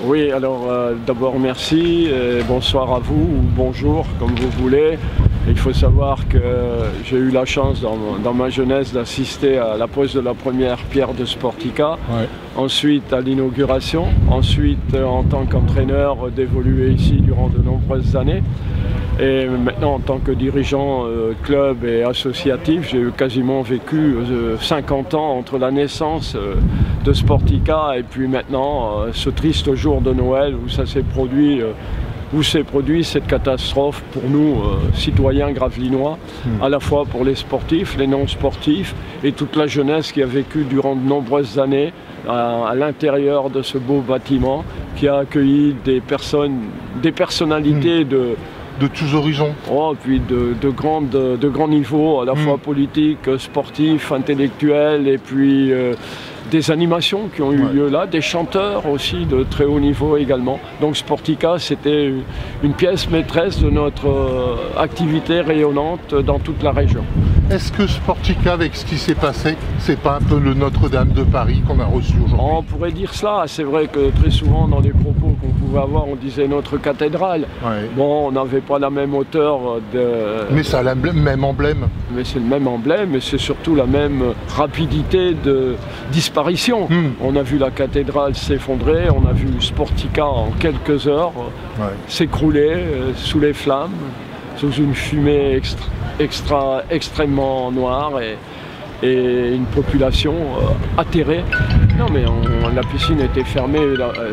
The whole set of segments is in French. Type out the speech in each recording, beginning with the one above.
Oui, alors d'abord merci, et bonsoir à vous, ou bonjour, comme vous voulez. Il faut savoir que j'ai eu la chance dans ma jeunesse d'assister à la pose de la première pierre de Sportica, ensuite à l'inauguration, ensuite en tant qu'entraîneur d'évoluer ici durant de nombreuses années. Et maintenant, en tant que dirigeant club et associatif, j'ai quasiment vécu 50 ans entre la naissance de Sportica et puis maintenant ce triste jour de Noël où ça s'est produit, où s'est produit cette catastrophe pour nous, citoyens gravelinois, à la fois pour les sportifs, les non-sportifs et toute la jeunesse qui a vécu durant de nombreuses années à l'intérieur de ce beau bâtiment qui a accueilli des personnalités de tous horizons. Puis de grands niveaux, à la fois politiques, sportifs, intellectuels, et puis des animations qui ont eu lieu là, des chanteurs aussi de très haut niveau également. Donc Sportica, c'était une pièce maîtresse de notre activité rayonnante dans toute la région. Est-ce que Sportica, avec ce qui s'est passé, c'est pas un peu le Notre-Dame de Paris qu'on a reçu aujourd'hui? On pourrait dire cela. C'est vrai que très souvent dans les propos qu'on pouvait avoir, on disait notre cathédrale. Bon, on n'avait pas la même hauteur de... Mais ça a le même emblème. Mais c'est le même emblème et c'est surtout la même rapidité de disparition. On a vu la cathédrale s'effondrer, on a vu Sportica en quelques heures s'écrouler sous les flammes, sous une fumée extrêmement noire et une population atterrée. Non mais la piscine était fermée,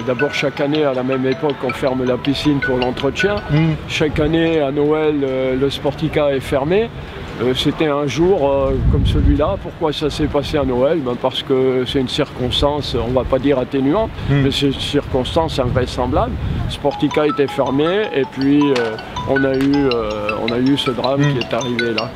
d'abord chaque année à la même époque on ferme la piscine pour l'entretien. Chaque année à Noël le Sportica est fermé. C'était un jour comme celui-là. Pourquoi ça s'est passé à Noël? Parce que c'est une circonstance, on ne va pas dire atténuante, mais c'est une circonstance invraisemblable. Sportica était fermé et puis on a eu ce drame qui est arrivé là.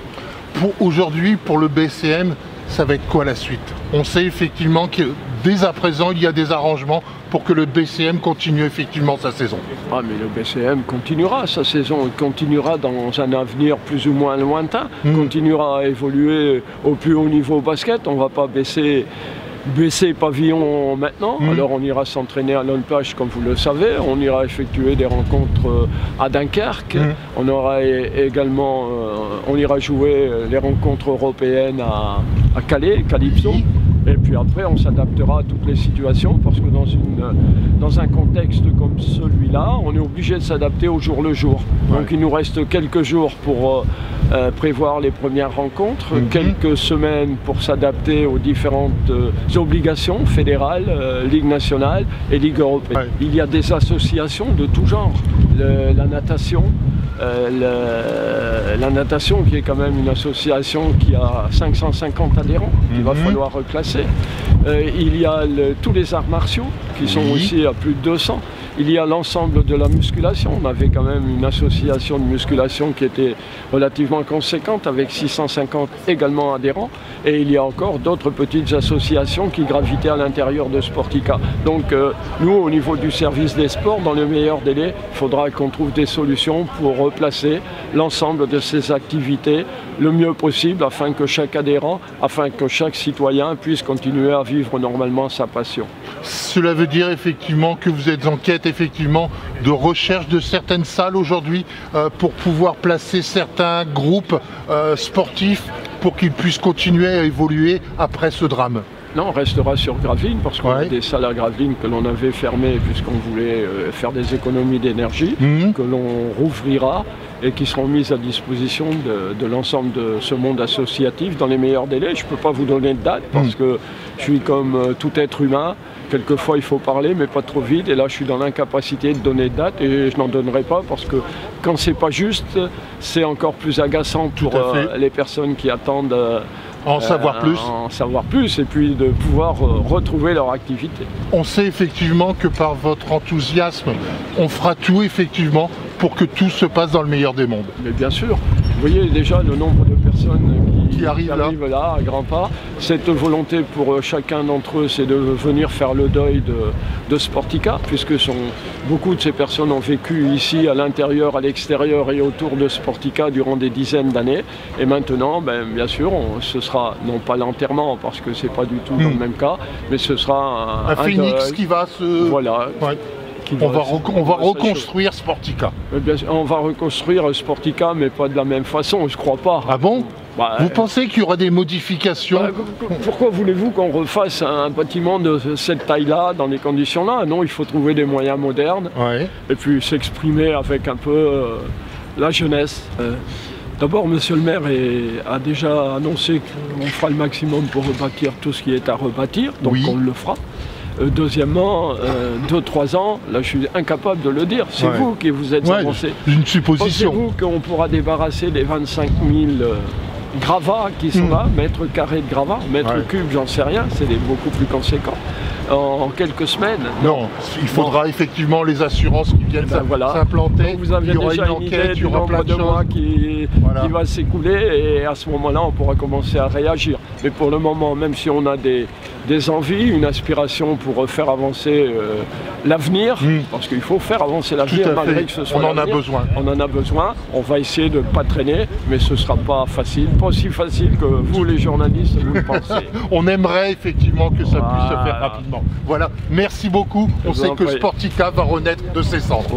Aujourd'hui, pour le BCM, ça va être quoi la suite? On sait effectivement que dès à présent, il y a des arrangements pour que le BCM continue effectivement sa saison. Ah mais le BCM continuera sa saison, il continuera dans un avenir plus ou moins lointain, continuera à évoluer au plus haut niveau au basket, on ne va pas baisser pavillon maintenant. Alors on ira s'entraîner à l'On-Plage comme vous le savez, on ira effectuer des rencontres à Dunkerque, on aura également, on ira jouer les rencontres européennes à Calais, Calypso. Et puis après, on s'adaptera à toutes les situations parce que dans un contexte comme celui-là, on est obligé de s'adapter au jour le jour. Donc il nous reste quelques jours pour prévoir les premières rencontres, quelques semaines pour s'adapter aux différentes obligations fédérales, Ligue nationale et Ligue européenne. Il y a des associations de tout genre, la natation. La natation qui est quand même une association qui a 550 adhérents qu'il va falloir reclasser. Il y a tous les arts martiaux qui sont aussi à plus de 200. Il y a l'ensemble de la musculation. On avait quand même une association de musculation qui était relativement conséquente avec 650 également adhérents. Et il y a encore d'autres petites associations qui gravitaient à l'intérieur de Sportica. Donc nous, au niveau du service des sports, dans le meilleur délai, il faudra qu'on trouve des solutions pour replacer l'ensemble de ces activités le mieux possible afin que chaque adhérent, afin que chaque citoyen puisse continuer à vivre normalement sa passion. Cela veut dire effectivement que vous êtes en quête effectivement de recherche de certaines salles aujourd'hui pour pouvoir placer certains groupes sportifs pour qu'ils puissent continuer à évoluer après ce drame. Non, on restera sur Gravelines parce qu'on a des salles à Gravelines que l'on avait fermées puisqu'on voulait faire des économies d'énergie, que l'on rouvrira et qui seront mises à disposition de l'ensemble de ce monde associatif dans les meilleurs délais. Je ne peux pas vous donner de date parce que je suis comme tout être humain. Quelquefois il faut parler mais pas trop vite et là je suis dans l'incapacité de donner de date et je n'en donnerai pas parce que quand c'est pas juste, c'est encore plus agaçant pour les personnes qui attendent en savoir plus et puis de pouvoir retrouver leur activité. On sait effectivement que par votre enthousiasme, on fera tout effectivement pour que tout se passe dans le meilleur des mondes. Mais bien sûr, vous voyez déjà le nombre de personnes qui qui arrive là à grands pas. Cette volonté pour chacun d'entre eux, c'est de venir faire le deuil de Sportica, puisque beaucoup de ces personnes ont vécu ici, à l'intérieur, à l'extérieur et autour de Sportica durant des dizaines d'années. Et maintenant, bien sûr, ce sera non pas l'enterrement, parce que c'est pas du tout dans le même cas, mais ce sera un phénix deuil. qui va se... Voilà. Ouais. On va reconstruire Sportica. On va reconstruire Sportica, mais pas de la même façon, je crois pas. Ah bon? Vous pensez qu'il y aura des modifications? Pourquoi voulez-vous qu'on refasse un bâtiment de cette taille-là, dans les conditions-là? Non, il faut trouver des moyens modernes, et puis s'exprimer avec un peu la jeunesse. D'abord, monsieur le maire a déjà annoncé qu'on fera le maximum pour rebâtir tout ce qui est à rebâtir, donc on le fera. Deuxièmement, 2-3 ans, là je suis incapable de le dire, c'est vous qui vous êtes avancé. Une supposition. Pensez-vous qu'on pourra débarrasser les 25 000 gravats qui sont là, mètres carrés de gravats, mètres cubes, j'en sais rien, c'est beaucoup plus conséquent, en quelques semaines? Non, il faudra effectivement les assurances qui viennent s'implanter. Vous avez déjà une idée du nombre de mois qui va s'écouler, et à ce moment-là, on pourra commencer à réagir. Mais pour le moment, même si on a des envies, une aspiration pour faire avancer l'avenir, parce qu'il faut faire avancer l'avenir malgré que ce soit on en a besoin. On en a besoin, on va essayer de ne pas traîner, mais ce ne sera pas facile, pas aussi facile que vous les journalistes vous le pensez. On aimerait effectivement que ça puisse se faire rapidement. Voilà, merci beaucoup, on sait que Sportica va renaître de ses cendres.